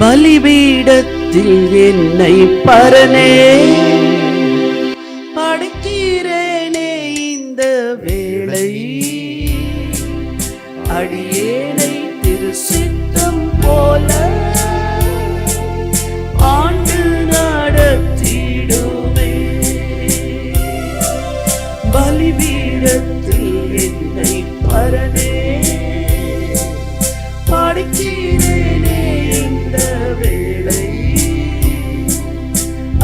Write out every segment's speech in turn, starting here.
பலிபீடத்தில் என்னை பரனே படைக்கிறேனே இந்த வேளை. அடியேனை திருசித்தம் போல ஆண்டு நடத்திடுமே. பலிபீடத்தில் என்னை பரனே படைக்கிறேனே இந்த வேளை.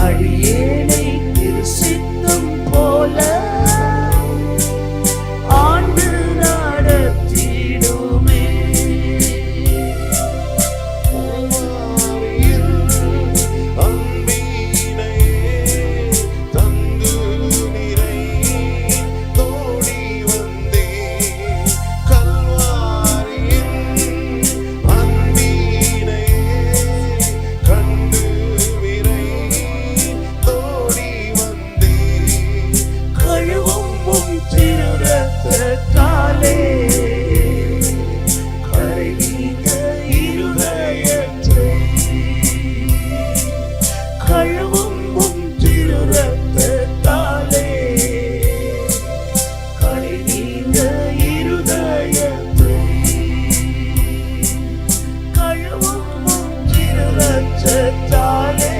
அடியேனை திருசித்தம் போல ஆண்டு நடத்திடுமே. கழுவும் திரு ரத்தத்தாலே